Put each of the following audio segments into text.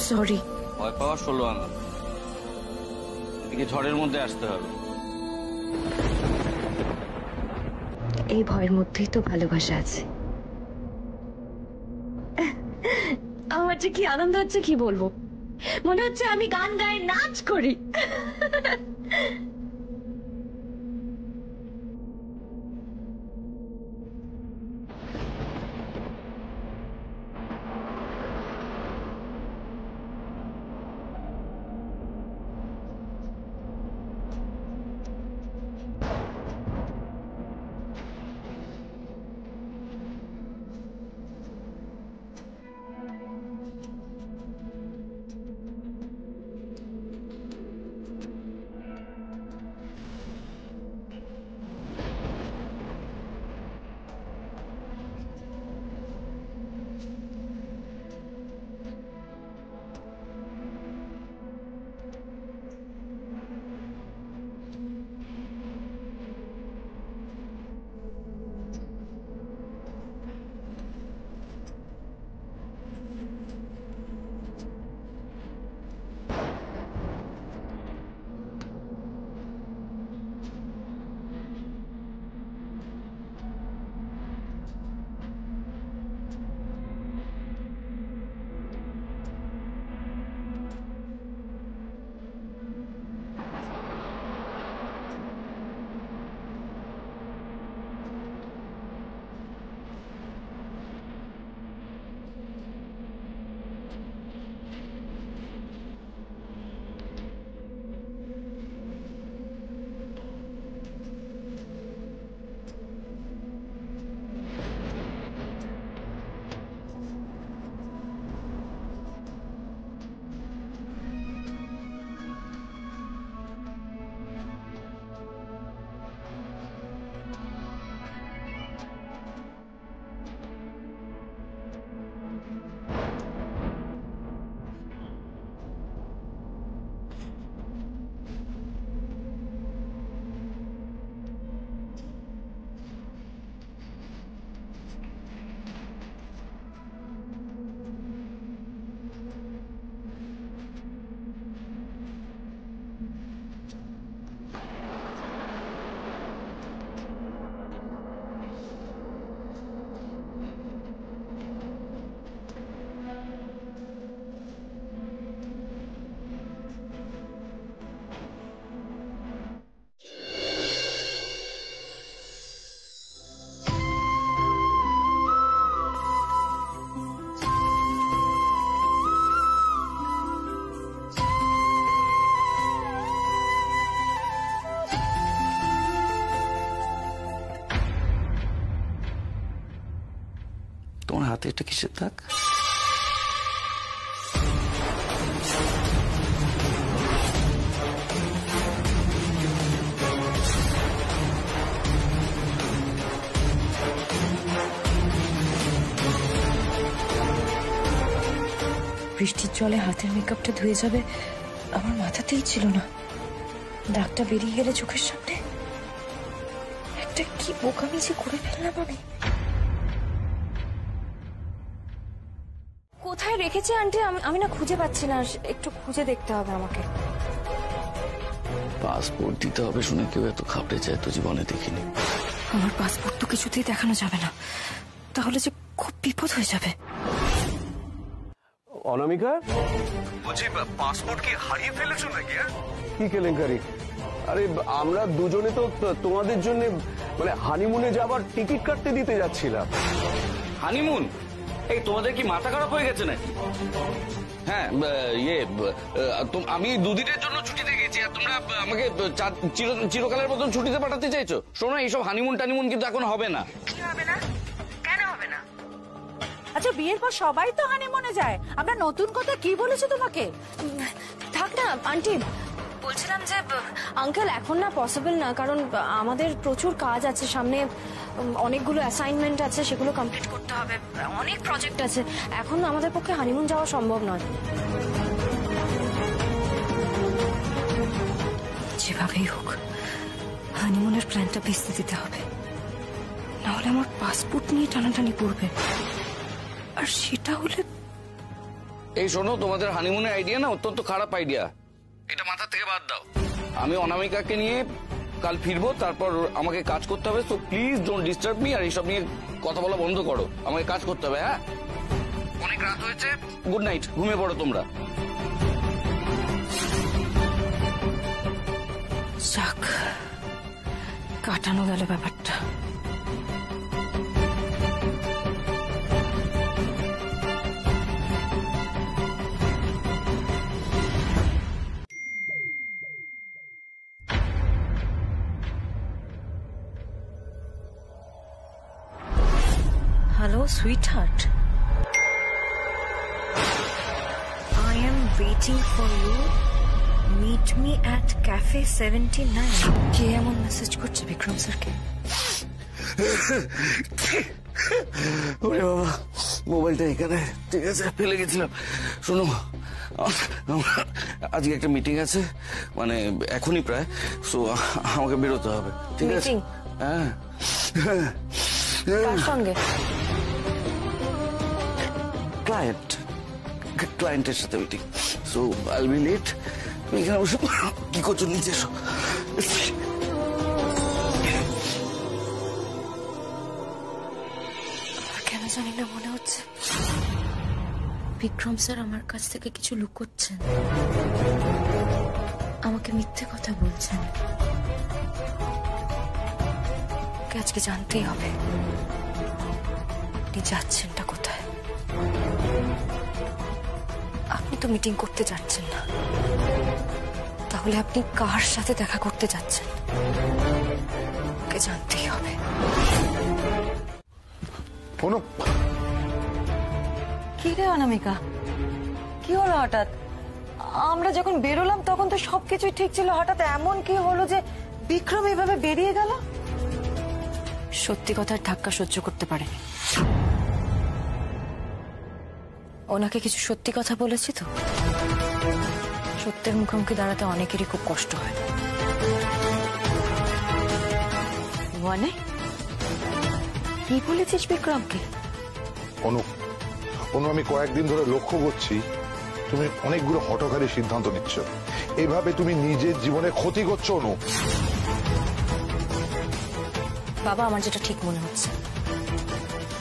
Sorry. ভয় পাওয়ার 16 আনা, এদিকে ঝড়ের মধ্যে আসতে হবে। এই ভয়ের মধ্যেই তো ভালোবাসা আছে। আমার যে কি আনন্দ হচ্ছে কি বলবো, মনে হচ্ছে আমি গান গাই, নাচ করি। তোমার হাতে এটা কিসের দাগ? বৃষ্টির জলে হাতের মেকআপটা ধুয়ে যাবে আমার মাথাতেই ছিল না। দাগটা বেরিয়ে গেলে চোখের সামনে, একটা কি বোকামি যে করে ফেললাম আমি। কোথায় রেখেছে আন্টি আমি না খুঁজে পাচ্ছি না, একটু খুঁজে দেখতে হবে আমাকে। পাসপোর্ট দিতে হবে শুনে কেউ এত খাবড়ে যায় তো জীবনে দেখিনি। আমার পাসপোর্ট তো কিছুতেই দেখানো যাবে না, তাহলে যে খুব বিপদ হয়ে যাবে। অনামিকা, বলছি পাসপোর্ট কি হারিয়ে ফেলেছো নাকি? কি কেলেঙ্কারি! আরে আমরা দুজনে তো তোমাদের জন্য মানে হানিমুনে যাবার টিকিট কাটতে দিতে যাচ্ছিলাম। হানিমুন? এই তোমাদের কি মাথা খারাপ হয়ে গেছে নাকি? হ্যাঁ, আমি দুদিনের জন্য ছুটিতে গেছি আর তোমরা আমাকে চিরকালের মতন ছুটিতে পাঠাতে চাইছো? শোনো, এইসব হানিমুন টানিমুন কিন্তু এখন হবে না। কি হবে না? কেন হবে না? আচ্ছা, বিয়ের পর সবাই তো হানিমুনে যায়, আমরা নতুন কথা কি বলেছি তোমাকে? থাক না আন্টি, বলছিলাম যে আঙ্কেল এখন না পসিবল না, কারণ আমাদের প্রচুর কাজ আছে সামনে, অনেকগুলো অ্যাসাইনমেন্ট আছে, সেগুলো কমপ্লিট করতে হবে, অনেক প্রজেক্ট আছে, এখন আমাদের পক্ষে হানিমুন যাওয়া সম্ভব নয়। যেভাবেই হোক হানিমুনের প্ল্যানটা ভেস্তে দিতে হবে, নাহলে আমার পাসপোর্ট নিয়ে টানাটানি পড়বে, আর সেটা হলে এই শোনো, তোমাদের হানিমুনের আইডিয়া না অত্যন্ত খারাপ আইডিয়া, এটা মাথা থেকে বাদ দাও। আমি অনামিকাকে নিয়ে কাল ফিরবো, তারপর আমাকে কাজ করতে হবে। So please don't disturb me, আর এইসব নিয়ে কথা বলা বন্ধ করো। আমাকে কাজ করতে হবে। হ্যাঁ, অনেক রাত হয়েছে, গুড নাইট, ঘুমিয়ে পড়ো তোমরা। যাক, কাটানো গেল ব্যাপারটা। Hello, sweetheart. I am waiting for you. Meet me at Cafe 79. কে এমন মেসেজ করছে বিক্রম স্যারকে? ওরে বাবা, মোবাইলটা এখানে, ঠিক আছে, ফেলে গেছিলাম। শোনো, আজকে একটা মিটিং আছে, মানে এখনই প্রায়। সো আমাকে বেরোতে হবে, ঠিক আছে? Meeting? হ্যাঁ। কার সঙ্গে? ক্লায়েন্টের সাথে meeting. So I will be late. এখানে বসে কি করছো? নিচে এসো। কেন জানি না মনে হচ্ছে বিক্রম স্যার আমার কাছ থেকে কিছু লুকোচ্ছেন, আমাকে মিথ্যে কথা বলছেন। আজকে জানতেই হবে আপনি যাচ্ছেনটা কোথায়। আপনি তো মিটিং করতে যাচ্ছেন না, তাহলে আপনি কার সাথে দেখা করতে যাচ্ছেন? ওকে জানতেই হবে। কি রে অনামিকা, কি হলো হঠাৎ? আমরা যখন বেরোলাম তখন তো সবকিছুই ঠিক ছিল, হঠাৎ এমন কি হলো যে বিক্রম এইভাবে বেরিয়ে গেল? সত্যি কথার ধাক্কা সহ্য করতে পারেনি। ওনাকে কিছু সত্যি কথা বলেছি তো, সত্যের মুখোমুখি দাঁড়াতে অনেকেরই খুব কষ্ট হয়। মানে কি বলেছিস বিক্রমকে? অনু, আমি কয়েকদিন ধরে লক্ষ্য করছি তুমি অনেকগুলো হঠকারী সিদ্ধান্ত নিচ্ছ। এইভাবে তুমি নিজের জীবনে ক্ষতি করছো অনু। বাবা, আমার যেটা ঠিক মনে হচ্ছে,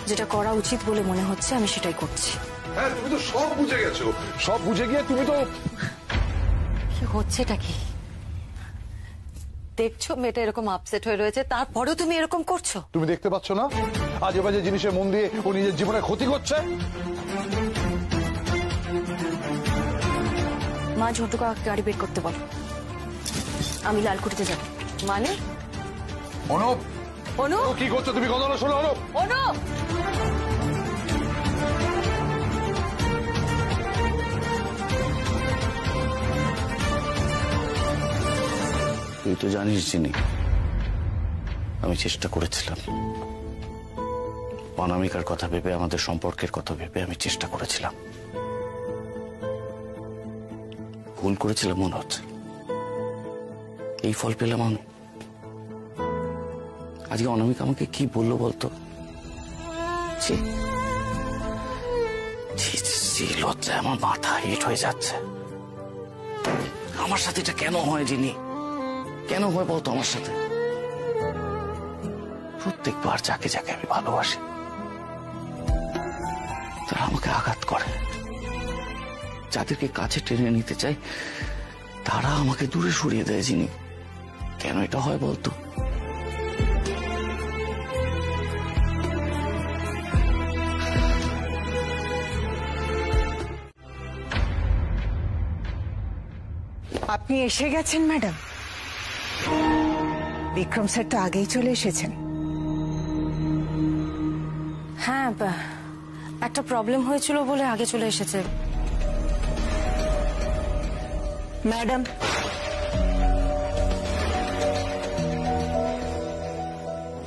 যেটা করা উচিত বলে মনে হচ্ছে, আমি সেটাই করছি। হ্যাঁ, তুমি তো সব বুঝে গেছো। সব বুঝে গিয়ে তুমি তো... কি হচ্ছেটা কি দেখছো? মেয়েটা এরকম আপসেট হয়ে রয়েছে, তারপরেও তুমি এরকম করছো। তুমি দেখতে পাচ্ছ না আজে বাজে জিনিসে মন দিয়ে ও নিজের জীবনে ক্ষতি করছে? মা, ঝন্টু কাকাকে গাড়ি বের করতে বলো, আমি লালকুটিতে যাব। মানে অনুপ, অনু, কি করছো তুমি? কথা শোনো অনুপ। অনু, তুই তো জানিস জিনি, আমি চেষ্টা করেছিলাম। অনামিকার কথা ভেবে, আমাদের সম্পর্কের কথা ভেবে আমি চেষ্টা করেছিলাম। ভুল করেছিলাম মনে হচ্ছে, এই ফল পেলাম আমি। আজকে অনামিকা আমাকে কি বললো বলতো? লজ্জায় আমার মাথা হিট হয়ে যাচ্ছে। আমার সাথে এটা কেন হয় জিনি? কেন হয় বলতো আমার সাথে? প্রত্যেকবার যাকে যাকে আমি ভালোবাসি তারা আমাকে আঘাত করে, যাদেরকে কাছে টেনে নিতে চাই তারা আমাকে দূরে সরিয়ে দেয় জিনি। কেন এটা হয় বলতো? আপনি এসে গেছেন ম্যাডাম? বিক্রম স্যার তো আগেই চলে এসেছেন। হ্যাঁ, একটা প্রবলেম হয়েছিল বলে আগে চলে এসেছে। ম্যাডাম,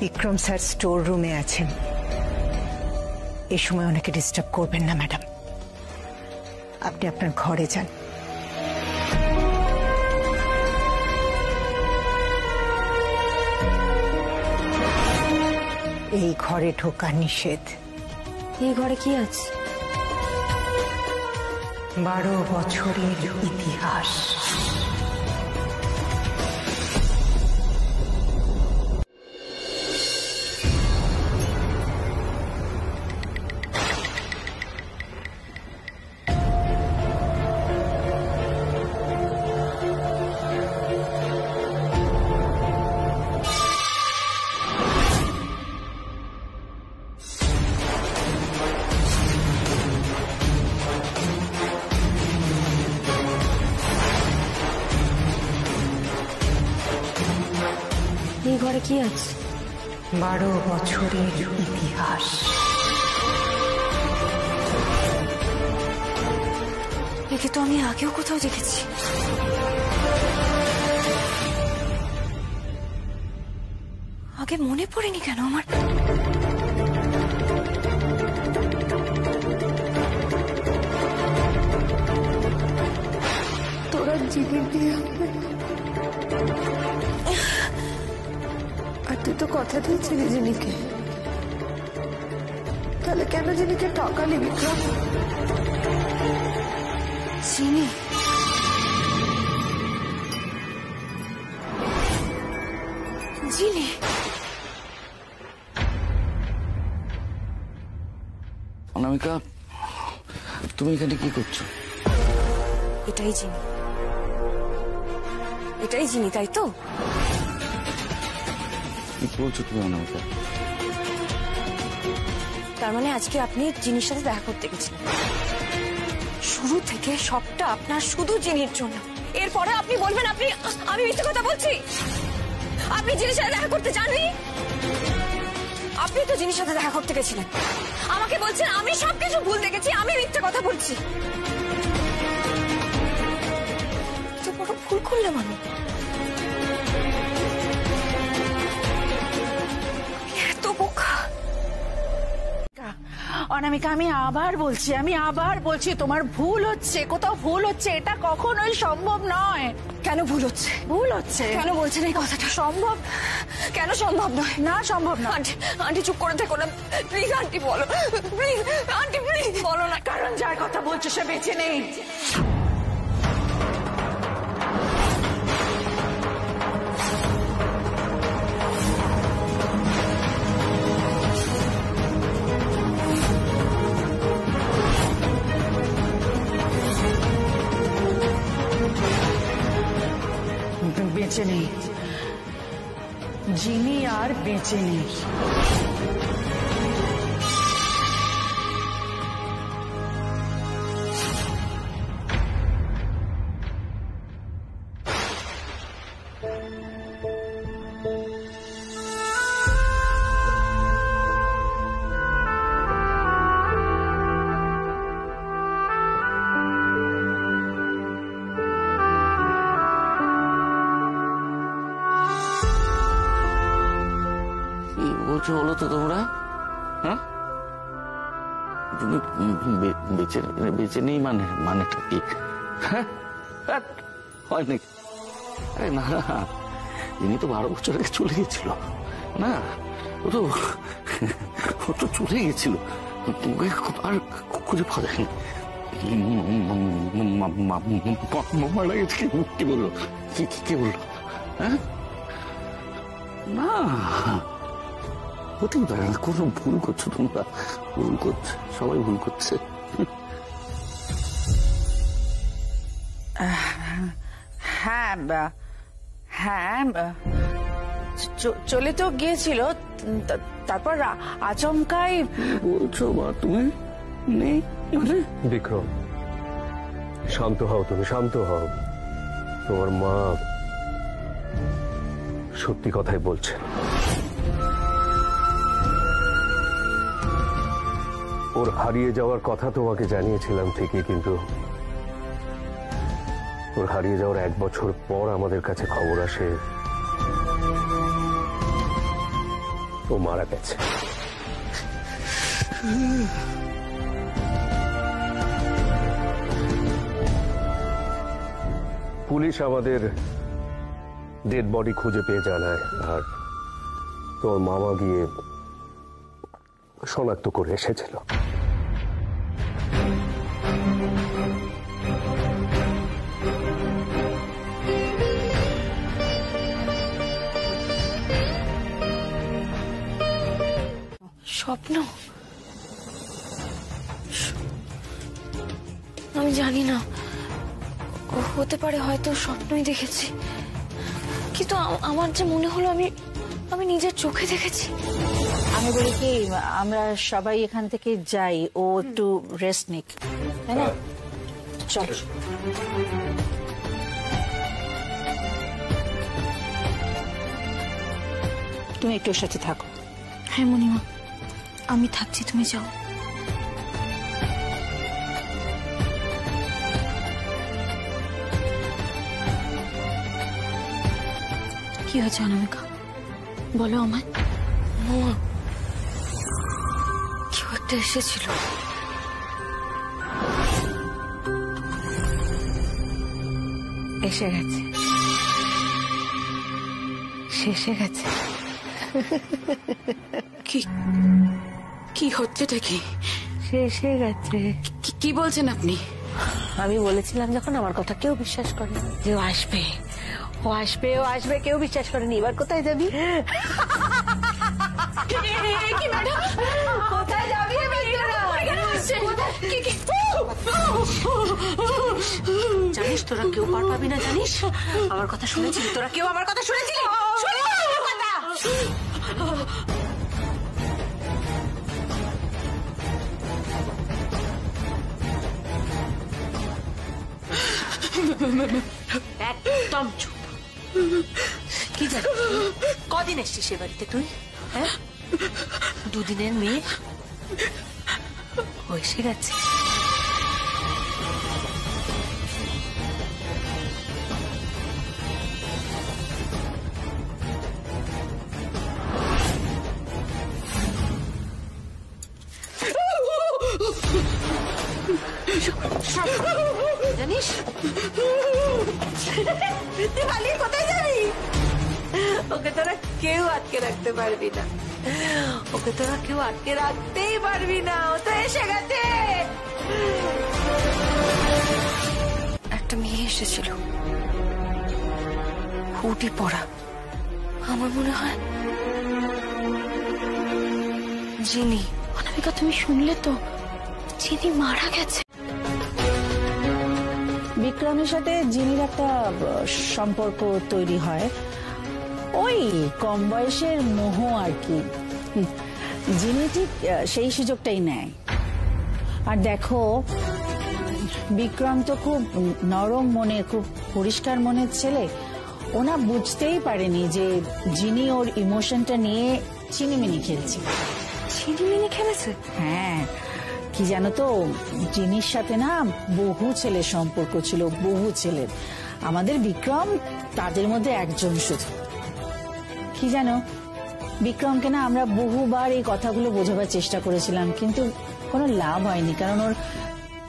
বিক্রম স্যার স্টোর রুমে আছেন, এই সময় ওনাকে ডিস্টার্ব করবেন না ম্যাডাম। আপনি আপনার ঘরে যান। এই ঘরে ঢোকা নিষেধ। এই ঘরে কি আছে? 12 বছরের ইতিহাস। এই ঘরে কি আছে? 12 বছরের ইতিহাস। একে তো আমি আগেও কোথাও দেখেছি। আগে মনে পড়েনি কেন আমার? তোরা জিনি দিয়ে আর তুই তো কথা দিয়েছিলি জিনিকে, তাহলে কেন জিনিকে ঠকালি বিক্রম? চিনি জিনি অনামিকা, তুমি এখানে কি করছো? এটাই চিনি, এটাই চিনি, তাই তো? কি বলছো তুমি অনামিকা? তার মানে আজকে আপনি জিনির সাথে দেখা করতে গেছিলেন? শুরু থেকে সবটা আপনার শুধু জিনির জন্য। এরপরে আপনি বলবেন আমি মিথ্যে কথা বলছি? আপনি জিনির সাথে দেখা করতে যাননি? আপনি তো জিনির সাথে দেখা করতে গেছিলেন, আমাকে বলছেন আমি সবকিছু ভুল দেখেছি, আমি মিথ্যে কথা বলছি। তো বড় ভুল করলাম আমি। এত বোকা। অনামিকা, আমি আবার বলছি তোমার ভুল হচ্ছে, কোথাও ভুল হচ্ছে, এটা কখনোই সম্ভব নয়। কেন ভুল হচ্ছে? ভুল হচ্ছে কেন বলছেন এই কথাটা? সম্ভব কেন সম্ভব নয়? না, সম্ভব না। আন্টি, আন্টি চুপ করে থেকো না প্লিজ। আন্টি বলো, প্লিজ আন্টি, প্লিজ বলো না। কারণ যার কথা বলছো সে বেঁচে নেই। বেঁচে নেই, জিনি আর বেঁচে নেই। কি বলছো বলো তো তোমরা? হ্যাঁ, তুমি বেঁচে নেই মানেটা কি? হ্যাঁ, হয় নাকি? আরে না, ইনি তো 12 বছর আগে চলে গেছিল না? ও তো চলে গেছিল, তোমাকে আর খুঁজে পাওয়া যায়নি। মারা গেছে? কি বললো? কি বললো? হ্যাঁ, না হতেই পারে না। কোনো ভুল করছো তোমরা, ভুল করছে, সবাই ভুল করছে। হ্যাঁ হ্যাঁ, চলে তো গিয়েছিল, তারপর আচমকাই। বলছো মা তুমি নেই? বিক্রম, শান্ত হও, তুমি শান্ত হও। তোমার মা সত্যি কথাই বলছে। ওর হারিয়ে যাওয়ার কথা তোমাকে জানিয়েছিলাম ঠিকই, কিন্তু ওর হারিয়ে যাওয়ার 1 বছর পর আমাদের কাছে খবর আসে ও মারা গেছে। পুলিশ আমাদের ডেড বডি খুঁজে পেয়ে জানায়, আর তোর মামা গিয়ে শনাক্ত করে এসেছিল। স্বপ্ন? আমি জানি না, হতে পারে হয়তো স্বপ্নই দেখেছি, কিন্তু আমার যে মনে হলো আমি নিজের চোখে দেখেছি। আমি বলি কি, আমরা সবাই এখান থেকে যাই, ও একটু রেস্ট নিক, তাই না? চল। তুমি একটু ওর সাথে থাকো। হ্যাঁ মণিমা, আমি থাকছি, তুমি যাও। কি হয়েছে অনামিকা, বলো আমায়। কেউ একটা এসেছিল। এসে গেছে, শেষে গেছে। কি হচ্ছেটা কি? শেষে গেছে। কি বলছেন আপনি? আমি বলেছিলাম যখন, আমার কথা কেউ বিশ্বাস করেনি যে ও আসবে, ও আসবে, ও আসবে, কেউ বিশ্বাস করেনি। এবার কোথায় যাবি? কোথায় যাবি? জানিস তোরা কেউ পার পাবি না, জানিস? আমার কথা শুনেছিলি তোরা? কেউ আমার কথা শুনেছিলি? একদম চুপ। কি জানি কদিন এসছিস সে বাড়িতে তুই? হ্যাঁ, দুদিনের মেয়ে ও এসে গেছে। জানিস পালিয়ে কোথায় যাবি? ওকে তোরা কেউ আটকে রাখতে পারবি না, ওকে তোরা কেউ আটকে রাখতেই পারবি না, ও তো এসে গেছে। একটা মেয়ে এসেছিল, হুডি পরা। আমার মনে হয় জিনি। অনামিকা তুমি শুনলে তো, জিনি মারা গেছে। বিক্রমের সাথে জিনির একটা সম্পর্ক তৈরি হয়, ওই কম বয়সের মোহ আর কি। জিনি ঠিক সেই সুযোগটাই নেয়। আর দেখো, বিক্রম তো খুব নরম মনের, খুব পরিষ্কার মনের ছেলে। ওনা বুঝতেই পারেনি যে জিনি ওর ইমোশনটা নিয়ে চিনিমিনি খেলছে। চিনিমিনি খেলেছে? হ্যাঁ, কি জানো তো, জিনির সাথে না বহু ছেলের সম্পর্ক ছিল, বহু ছেলের। আমাদের বিক্রম তাদের মধ্যে একজন শুধু। কি জানো, বিক্রমকে না আমরা বহুবার এই কথাগুলো বোঝাবার চেষ্টা করেছিলাম, কিন্তু কোনো লাভ হয়নি, কারণ ওর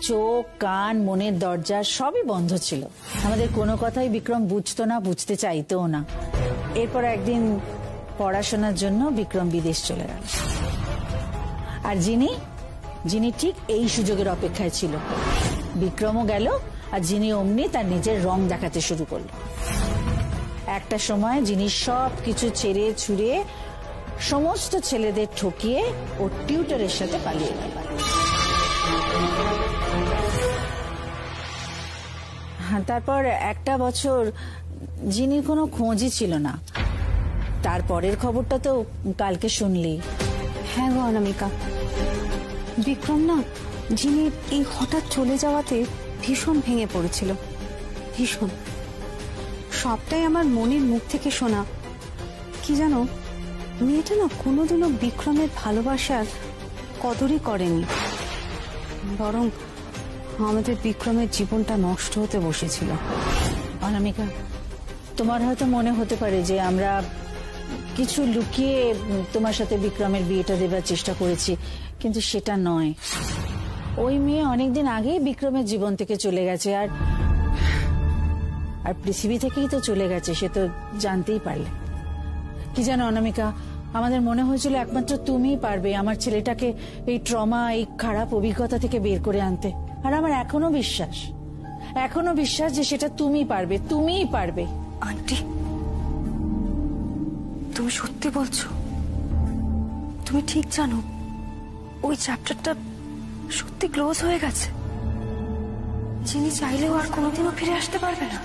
চোখ, কান, মনের দরজা সবই বন্ধ ছিল। আমাদের কোনো কথাই বিক্রম বুঝতো না, বুঝতে চাইতেও না। এরপর একদিন পড়াশোনার জন্য বিক্রম বিদেশ চলে গেল। আর জিনি ঠিক এই সুযোগের অপেক্ষায় ছিল। বিক্রমও গেল, আর জিনি অমনি তার নিজের রং দেখাতে শুরু করলো। একটা সময় জিনি সব কিছু ছেড়ে ছুড়ে সমস্ত ছেলেদের ঠকিয়ে ও টিউটরের সাথে পালিয়ে গেল। তারপর একটা বছর জিনির কোনো খোঁজই ছিল না। তারপরের খবরটা তো কালকে শুনলি। হ্যাঁ গো অনামিকা, বিক্রম না জিনির এই হঠাৎ চলে যাওয়াতে ভীষণ ভেঙে পড়েছিল, ভীষণ। সবটাই আমার মনের মুখ থেকে শোনা। কি জানো, মেয়েটা না কোনোদিনও বিক্রমের ভালোবাসার কদরই করেনি, বরং আমাদের বিক্রমের জীবনটা নষ্ট হতে বসেছিল। অনামিকা, তোমার হয়তো মনে হতে পারে যে আমরা কিছু লুকিয়ে তোমার সাথে বিক্রমের বিয়েটা দেবার চেষ্টা করেছি, কিন্তু সেটা নয়। ওই মেয়ে অনেকদিন আগেই বিক্রমের জীবন থেকে চলে গেছে, আর পৃথিবী থেকেই তো চলে গেছে, সে তো জানতেই পারলে। কি জানো অনামিকা, আমাদের মনে হয়েছিল একমাত্র তুমিই পারবে আমার ছেলেটাকে এই ট্রমা, এই খারাপ অভিজ্ঞতা থেকে বের করে আনতে। আর আমার এখনো বিশ্বাস যে সেটা তুমিই পারবে, তুমিই পারবে। আন্টি, তুমি সত্যি বলছো? তুমি ঠিক জানো ওই চ্যাপ্টারটা সত্যি ক্লোজ হয়ে গেছে? যিনি চাইলেও আর কোনোদিনও ফিরে আসতে পারবে না?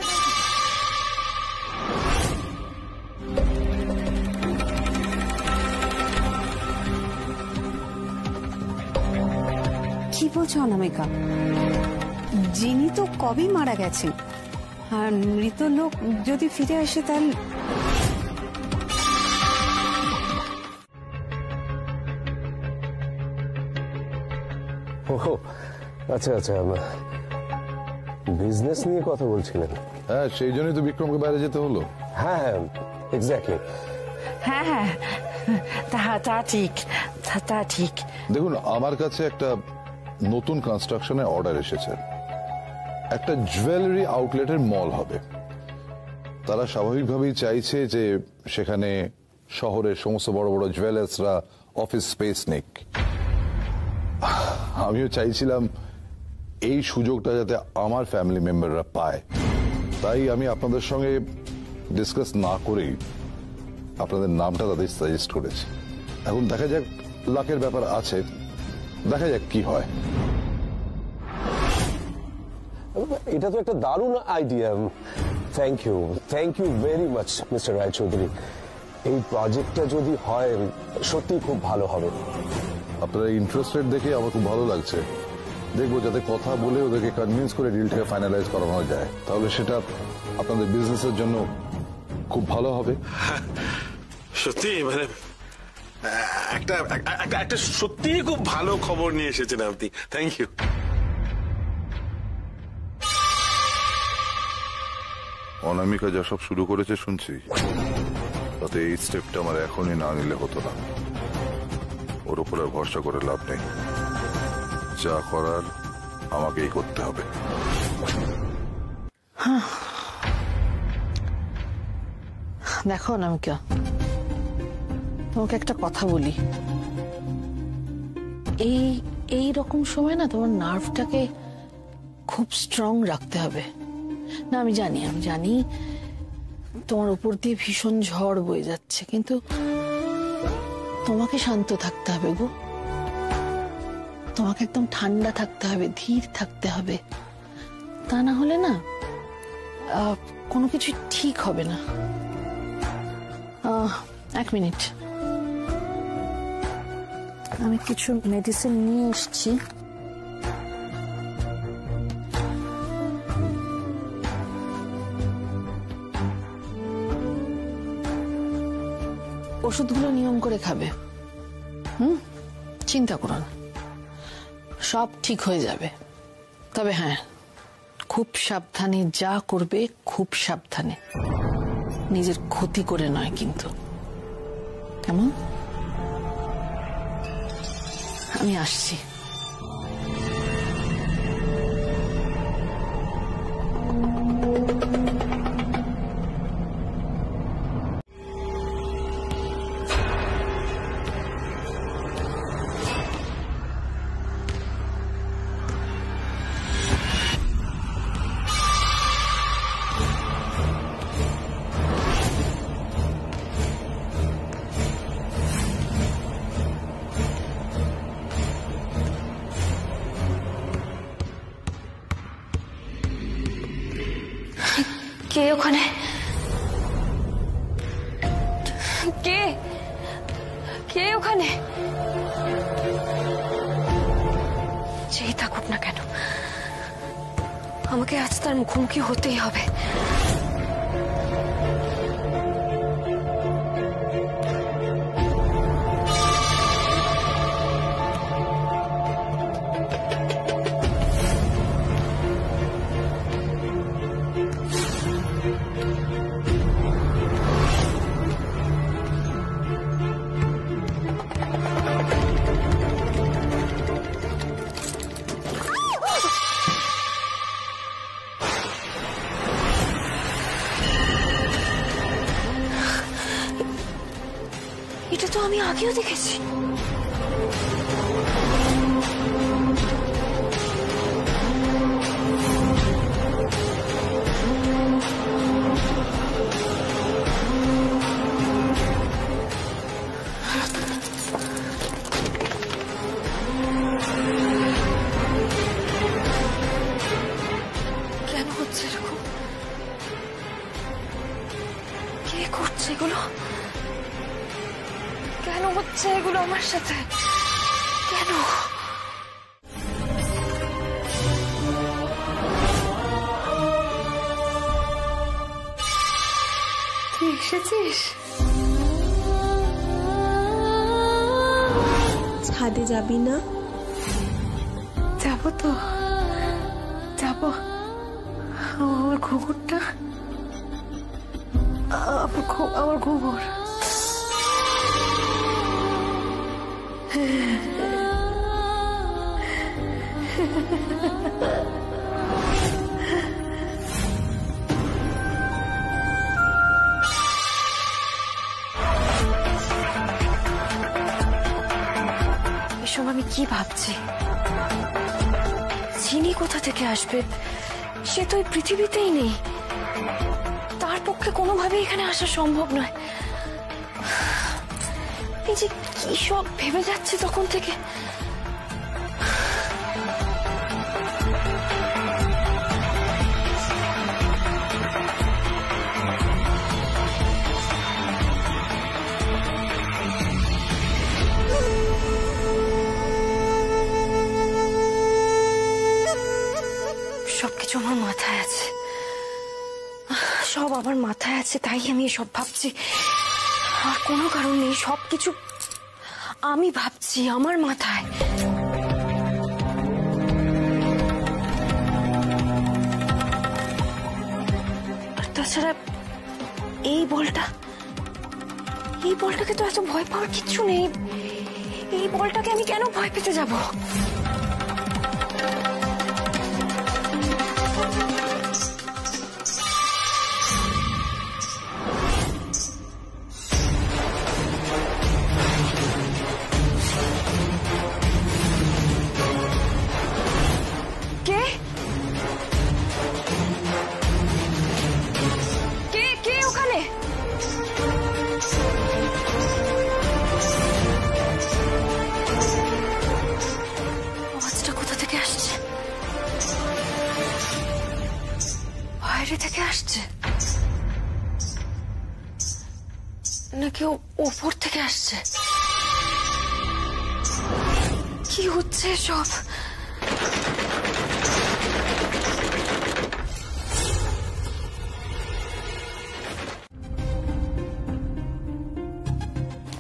কি বলছো অনামিকা? যিনি তো কবেই মারা গেছেন, আর মৃত লোক যদি ফিরে আসে তাহলে ও আচ্ছা আচ্ছা, বিজনেস নিয়ে কথা বলছিলেন? হ্যাঁ, সেই জন্যই তো বিক্রমকে বাইরে যেতে হলো। হ্যাঁ হ্যাঁ, এক্স্যাক্টলি। হ্যাঁ হ্যাঁ, তা ঠিক, তা ঠিক। দেখুন, আমার কাছে একটা নতুন কনস্ট্রাকশনের অর্ডার এসেছে। একটা জুয়েলারি আউটলেটের মল হবে। তারা স্বাভাবিকভাবেই চাইছে যে সেখানে শহরের সমস্ত বড় বড় জুয়েলার্সরা অফিস স্পেস নিক। আমিও চাইছিলাম এই সুযোগটা যাতে আমার ফ্যামিলি মেম্বাররা পায়, তাই আমি আপনাদের সঙ্গে ডিসকাস না করেই আপনাদের নামটা তাদের সাজেস্ট করেছি। এখন দেখা যাক, লাকের ব্যাপার আছে, দেখা যাক কি হয়। এটা তো একটা দারুণ idea. Thank you very much mister Roychowdhury. এই প্রজেক্টটা যদি হয় সত্যি খুব ভালো হবে। আপনারা ইন্টারেস্টেড দেখে আমার খুব ভালো লাগছে। দেখবো যাতে কথা বলে ওদেরকে কনভিন্স করে ডিলটাকে ফাইনালাইজ করানো যায়, তাহলে সেটা আপনাদের বিজনেসের জন্য খুব ভালো হবে। সত্যি মানে একটা সত্যি খুব ভালো খবর নিয়ে এসেছেন আপনি। Thank you. অনামিকা যা সব শুরু করেছে শুনছি, তাতে এই স্টেপটা আমার এখনই না নিলে হতো না। ওর উপর আর ভরসা করে লাভ নেই, যা করার আমাকেই করতে হবে। দেখো অনামিকা, তোমাকে একটা কথা বলি। এই রকম সময় না তোমার নার্ভটাকে খুব স্ট্রং রাখতে হবে। না আমি জানি তোমার উপর দিয়ে ভীষণ ঝড় বয়ে যাচ্ছে, কিন্তু তোমাকে শান্ত থাকতে হবে গো। তোমাকে একদম ঠান্ডা থাকতে হবে, ধীর থাকতে হবে। তা না হলে না কোনো কিছু ঠিক হবে না। এক মিনিট, আমি কিছু মেডিসিন নিয়ে এসেছি। ওষুধগুলো নিয়ম করে খাবে। চিন্তা করো না, সব ঠিক হয়ে যাবে। তবে হ্যাঁ, খুব সাবধানে যা করবে, খুব সাবধানে, নিজের ক্ষতি করে নয় কিন্তু। কেমন? আমি আসছি। কে ওখানে? কে ওখানে? যেই থাকুক না কেন, আমাকে আজ তার মুখোমুখি হতেই হবে। এটা তো আমি আগেও দেখেছি। হচ্ছে এরকম? কে করছে এগুলো? কেন হচ্ছে এগুলো আমার সাথে? কেন? তুই এসেছিস? ছাদে যাবি না? যাবো তো, যাবো। আমার ঘুঘুরটা, আমার ঘুঘুর। এসব আমি কি ভাবছি? চিনি কোথা থেকে আসবে? সে তো এই পৃথিবীতেই নেই। তার পক্ষে কোনোভাবেই এখানে আসা সম্ভব নয়। এই যে কি সব ভেবে যাচ্ছে তখন থেকে। সবকিছু আমার মাথায় আছে, সব আমার মাথায় আছে, তাই আমি এসব ভাবছি। আর কোনো কারণ নেই, সবকিছু আমি ভাবছি আমার মাথায়। আর তাছাড়া এই বলটাকে তো এত ভয় পাওয়ার কিচ্ছু নেই। এই বলটাকে আমি কেন ভয় পেতে যাব? থেকে আসছে নাকি ওপর থেকে আসছে? কি হচ্ছে সব?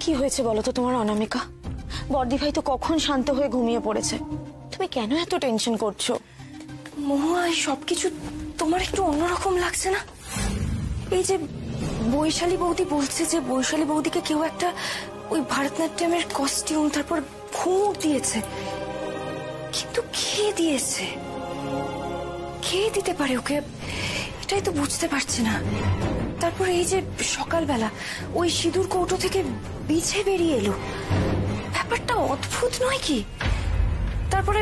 কি হয়েছে বলো তো তোমার অনামিকা? বর্দি ভাই তো কখন শান্ত হয়ে ঘুমিয়ে পড়েছে, তুমি কেন এত টেনশন করছো? মহুয়া, এই সবকিছু তোমার একটু অন্যরকম লাগছে না? এই যে বৈশালী বৌদি বলছে যে বৈশালী বৌদিকে কেউ একটা ওই ভারতনাট্যমের কস্টিউম তারপর ঘুমুর দিয়েছে, কিন্তু কে দিয়েছে? কে দিতে পারে ওকে? এটাই তো বুঝতে পারছি না। তারপর এই যে সকালবেলা ওই সিঁদুর কৌটো থেকে বিছে বেরিয়ে এলো, ব্যাপারটা অদ্ভুত নয় কি? তারপরে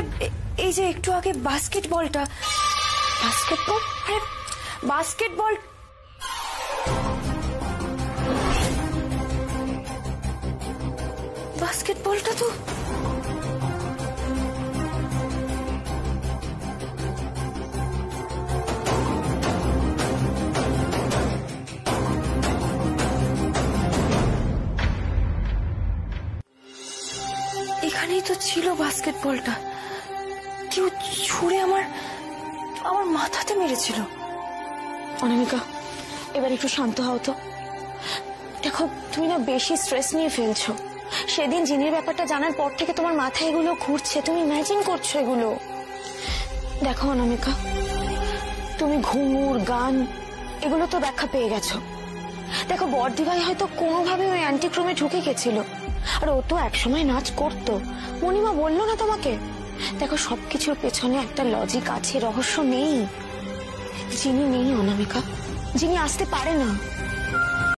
এই যে একটু আগে বাস্কেটবলটা, বাস্কেটবলটা তো এখানেই তো ছিল। বাস্কেটবলটা কেউ ছুঁড়ে আমার মাথাতে মেরেছিল। অনামিকা, এবার একটু শান্ত হও তো। দেখো, তুমি না বেশি স্ট্রেস নিয়ে ফেলছো। সেদিন জিনির ব্যাপারটা জানার পর থেকে তোমার মাথায় এগুলো ঘুরছে, তুমি ইমাজিন করছো এগুলো। দেখো অনামিকা, তুমি ঘুঙুর গান এগুলো তো ব্যাখ্যা পেয়ে গেছো। দেখো, বর্দি ভাই হয়তো কোনোভাবে ওই অ্যান্টিক রুমে ঢুকে গেছিল, আর ও তো একসময় নাচ করতো। মণিমা বললো না তোমাকে? দেখো, সবকিছুর পেছনে একটা লজিক আছে, রহস্য নেই। যিনি নেই অনামিকা, যিনি আসতে পারে না।